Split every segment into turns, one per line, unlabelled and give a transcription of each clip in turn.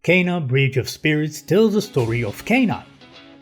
Kana Bridge of Spirits tells the story of Kana.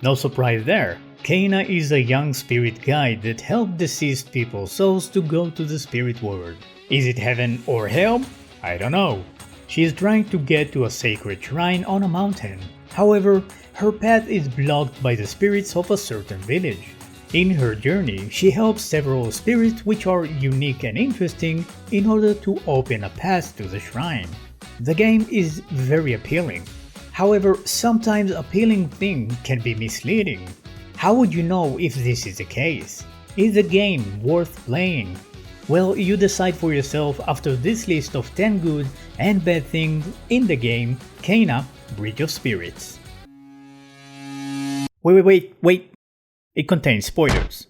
No surprise there, Kana is a young spirit guide that helps deceased people's souls to go to the spirit world. Is it heaven or hell? I don't know. She is trying to get to a sacred shrine on a mountain. However, her path is blocked by the spirits of a certain village. In her journey, she helps several spirits which are unique and interesting in order to open a path to the shrine. The game is very appealing. However, sometimes appealing things can be misleading. How would you know if this is the case? Is the game worth playing? Well, you decide for yourself after this list of 10 good and bad things in the game Kana Bridge of Spirits. Wait. It contains spoilers.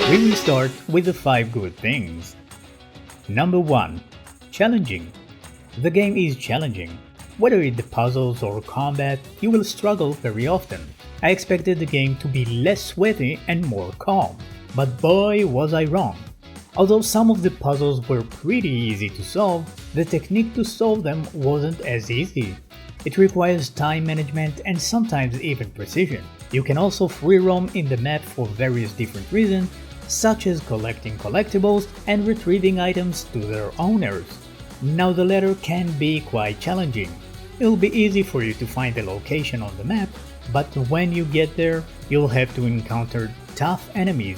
We will start with the 5 good things. Number 1. Challenging. The game is challenging. Whether it's the puzzles or combat, you will struggle very often. I expected the game to be less sweaty and more calm, but boy was I wrong. Although some of the puzzles were pretty easy to solve, the technique to solve them wasn't as easy. It requires time management and sometimes even precision. You can also free roam in the map for various different reasons, such as collecting collectibles and retrieving items to their owners. Now the latter can be quite challenging. It'll be easy for you to find the location on the map, but when you get there, you'll have to encounter tough enemies.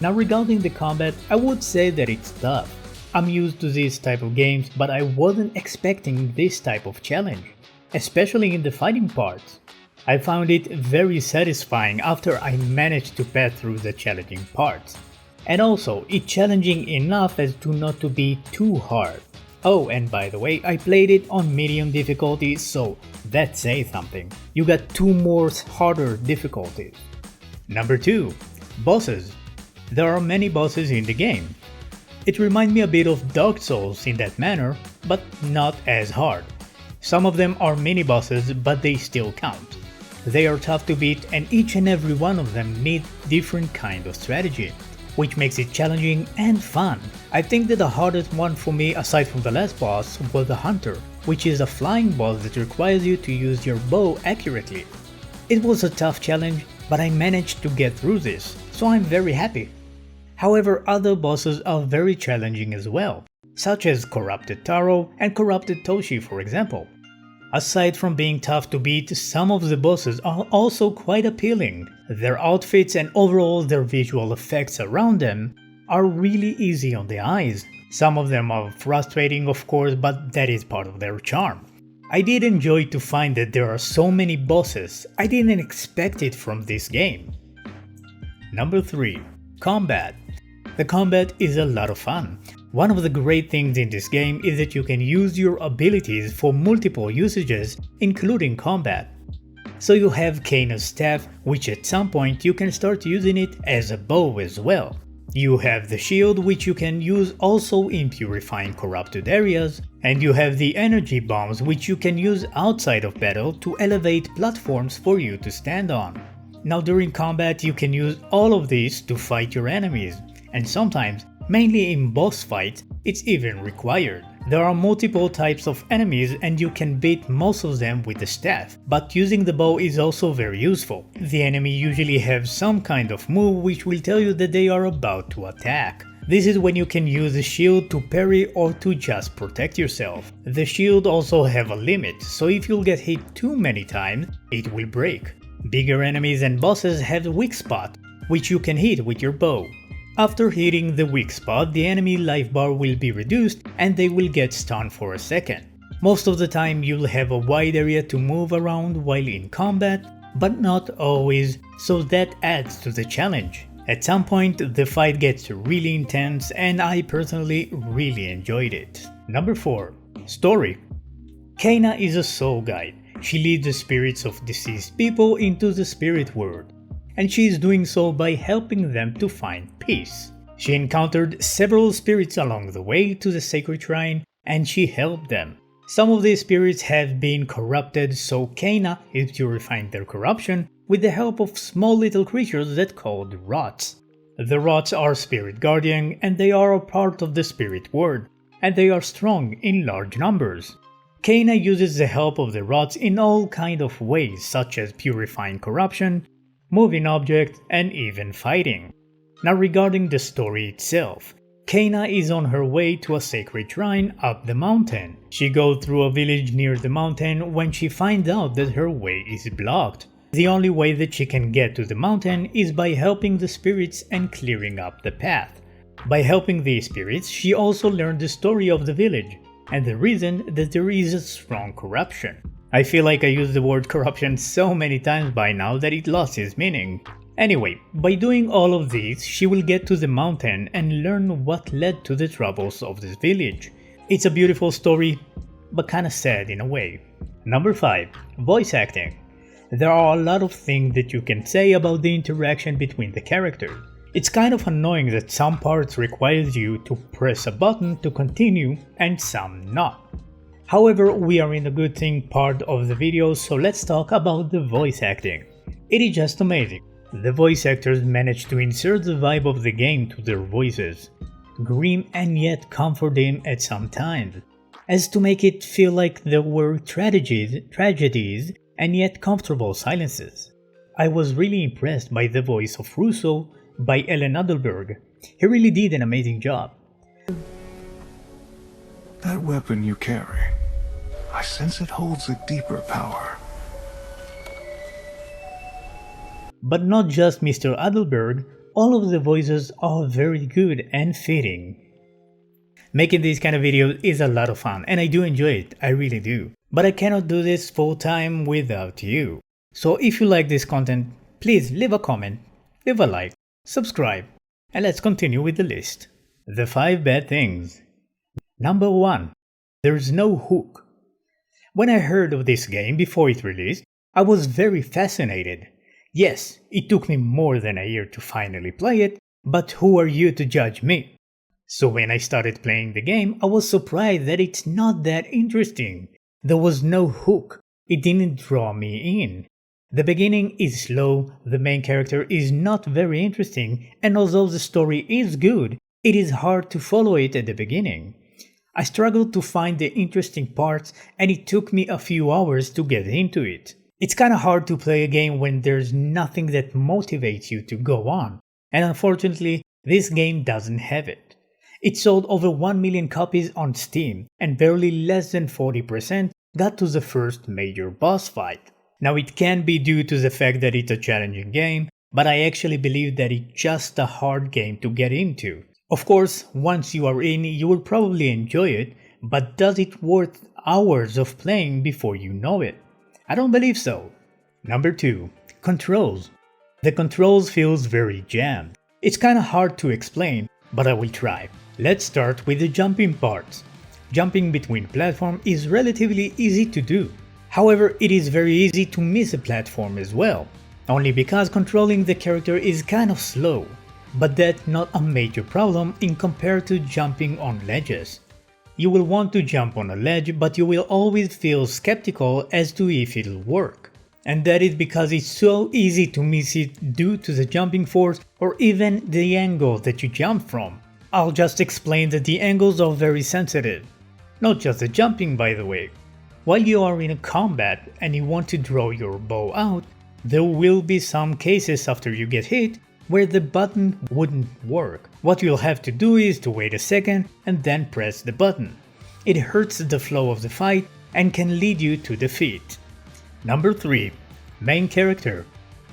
Now regarding the combat, I would say that it's tough. I'm used to this type of games, but I wasn't expecting this type of challenge, especially in the fighting parts. I found it very satisfying after I managed to pass through the challenging parts. And also, it's challenging enough as to not to be too hard. Oh, and by the way, I played it on medium difficulty, so that says something. You got 2 more harder difficulties. Number 2. Bosses. There are many bosses in the game. It reminds me a bit of Dark Souls in that manner, but not as hard. Some of them are mini bosses, but they still count. They are tough to beat and each and every one of them need different kind of strategy, which makes it challenging and fun. I think that the hardest one for me aside from the last boss was the Hunter, which is a flying boss that requires you to use your bow accurately. It was a tough challenge, but I managed to get through this, so I'm very happy. However, other bosses are very challenging as well, such as Corrupted Taro and Corrupted Toshi for example. Aside from being tough to beat, some of the bosses are also quite appealing. Their outfits and overall their visual effects around them are really easy on the eyes. Some of them are frustrating of course, but that is part of their charm. I did enjoy to find that there are so many bosses. I didn't expect it from this game. Number 3. Combat. The combat is a lot of fun. One of the great things in this game is that you can use your abilities for multiple usages, including combat. So you have Kana's staff, which at some point you can start using it as a bow as well. You have the shield, which you can use also in purifying corrupted areas, and you have the energy bombs, which you can use outside of battle to elevate platforms for you to stand on. Now during combat you can use all of these to fight your enemies, and sometimes, mainly in boss fights, it's even required. There are multiple types of enemies and you can beat most of them with the staff, but using the bow is also very useful. The enemy usually have some kind of move which will tell you that they are about to attack. This is when you can use the shield to parry or to just protect yourself. The shield also have a limit, so if you'll get hit too many times, it will break. Bigger enemies and bosses have the weak spot, which you can hit with your bow. After hitting the weak spot, the enemy life bar will be reduced and they will get stunned for a second. Most of the time you'll have a wide area to move around while in combat, but not always, so that adds to the challenge. At some point the fight gets really intense and I personally really enjoyed it. Number 4. Story. Kana is a soul guide. She leads the spirits of deceased people into the spirit world, and she is doing so by helping them to find peace. She encountered several spirits along the way to the sacred shrine and she helped them. Some of these spirits have been corrupted, so Kana is purifying their corruption with the help of small little creatures that called rots. The rots are spirit guardian and they are a part of the spirit world, and they are strong in large numbers. Kaina uses the help of the rots in all kind of ways, such as purifying corruption, moving objects, and even fighting. Now regarding the story itself, Kaina is on her way to a sacred shrine up the mountain. She goes through a village near the mountain when she finds out that her way is blocked. The only way that she can get to the mountain is by helping the spirits and clearing up the path. By helping these spirits, she also learned the story of the village and the reason that there is a strong corruption. I feel like I used the word corruption so many times by now that it lost its meaning. Anyway, by doing all of this, she will get to the mountain and learn what led to the troubles of this village. It's a beautiful story, but kinda sad in a way. Number 5. Voice acting. There are a lot of things that you can say about the interaction between the characters. It's kind of annoying that some parts requires you to press a button to continue and some not. However, we are in the good thing part of the video, so let's talk about the voice acting. It is just amazing. The voice actors managed to insert the vibe of the game to their voices, grim and yet comforting at some times, as to make it feel like there were tragedies and yet comfortable silences. I was really impressed by the voice of Russo by Ellen Adelberg. He really did an amazing job.
That weapon you carry, I sense it holds a deeper power.
But not just Mr. Adelberg, all of the voices are very good and fitting. Making these kind of videos is a lot of fun and I do enjoy it, I really do. But I cannot do this full time without you. So if you like this content, please leave a comment, leave a like, subscribe, and let's continue with the list. The 5 bad things. Number 1. There's no hook. When I heard of this game before it released, I was very fascinated. Yes, it took me more than a year to finally play it, but who are you to judge me? So when I started playing the game, I was surprised that it's not that interesting. There was no hook. It didn't draw me in. The beginning is slow, the main character is not very interesting, and although the story is good, it is hard to follow it at the beginning. I struggled to find the interesting parts and it took me a few hours to get into it. It's kinda hard to play a game when there's nothing that motivates you to go on, and unfortunately, this game doesn't have it. It sold over 1 million copies on Steam, and barely less than 40% got to the first major boss fight. Now it can be due to the fact that it's a challenging game, but I actually believe that it's just a hard game to get into. Of course, once you are in, you will probably enjoy it, but does it worth hours of playing before you know it? I don't believe so. Number 2. Controls. The controls feels very jammed. It's kinda hard to explain, but I will try. Let's start with the jumping parts. Jumping between platforms is relatively easy to do. However, it is very easy to miss a platform as well, only because controlling the character is kind of slow. But that's not a major problem in compared to jumping on ledges. You will want to jump on a ledge, but you will always feel skeptical as to if it'll work. And that is because it's so easy to miss it due to the jumping force or even the angle that you jump from. I'll just explain that the angles are very sensitive. Not just the jumping, by the way. While you are in a combat and you want to draw your bow out, there will be some cases after you get hit where the button wouldn't work. What you'll have to do is to wait a second and then press the button. It hurts the flow of the fight and can lead you to defeat. Number 3. Main character.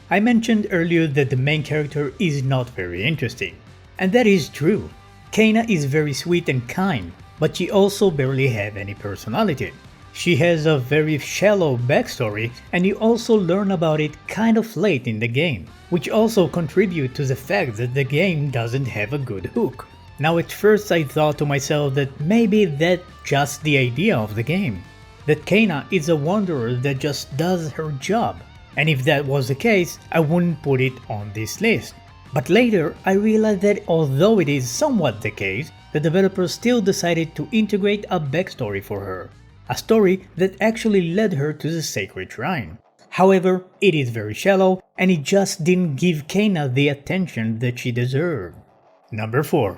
I mentioned earlier that the main character is not very interesting. And that is true. Kaina is very sweet and kind, but she also barely has any personality. She has a very shallow backstory and you also learn about it kind of late in the game, which also contribute to the fact that the game doesn't have a good hook. Now at first I thought to myself that maybe that's just the idea of the game, that Kaina is a wanderer that just does her job, and if that was the case, I wouldn't put it on this list. But later I realized that although it is somewhat the case, the developers still decided to integrate a backstory for her. A story that actually led her to the sacred shrine. However, it is very shallow and it just didn't give Kena the attention that she deserved. Number 4.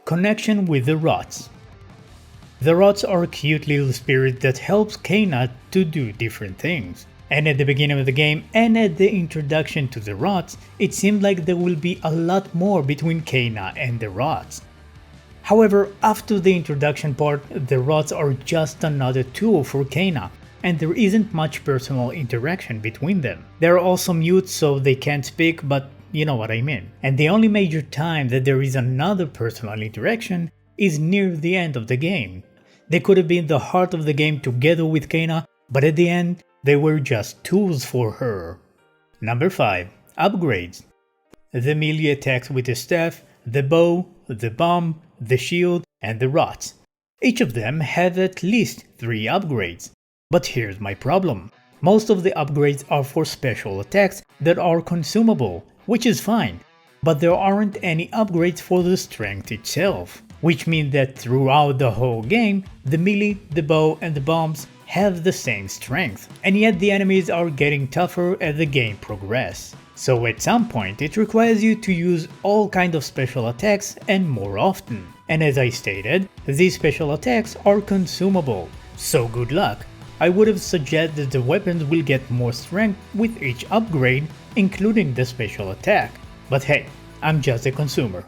Connection with the rots. The rots are cute little spirits that helps Kena to do different things. And at the beginning of the game and at the introduction to the rots, it seemed like there will be a lot more between Kena and the rots. However, after the introduction part, the rots are just another tool for Kena, and there isn't much personal interaction between them. They're also mute so they can't speak, but you know what I mean. And the only major time that there is another personal interaction is near the end of the game. They could have been the heart of the game together with Kena, but at the end, they were just tools for her. Number 5. Upgrades. The melee attacks with the staff, the bow, the bomb, the shield, and the rots. Each of them have at least 3 upgrades. But here's my problem. Most of the upgrades are for special attacks that are consumable, which is fine. But there aren't any upgrades for the strength itself, which means that throughout the whole game, the melee, the bow, and the bombs have the same strength, and yet the enemies are getting tougher as the game progresses. So at some point it requires you to use all kinds of special attacks and more often. And as I stated, these special attacks are consumable, so good luck. I would have suggested the weapons will get more strength with each upgrade, including the special attack. But hey, I'm just a consumer.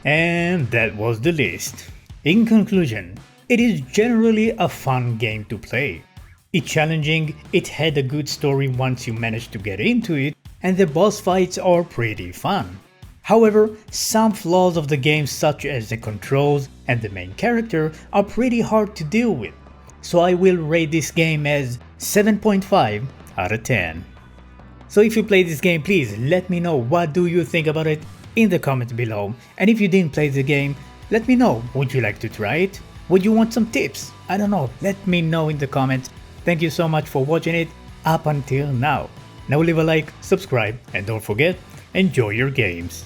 And that was the list. In conclusion, it is generally a fun game to play. It's challenging, it had a good story once you manage to get into it, and the boss fights are pretty fun. However, some flaws of the game such as the controls and the main character are pretty hard to deal with, so I will rate this game as 7.5 out of 10. So if you played this game, please let me know what do you think about it in the comments below, and if you didn't play the game, let me know, would you like to try it? Would you want some tips? I don't know, let me know in the comments. Thank you so much for watching it up until now. Now leave a like, subscribe, and don't forget, enjoy your games.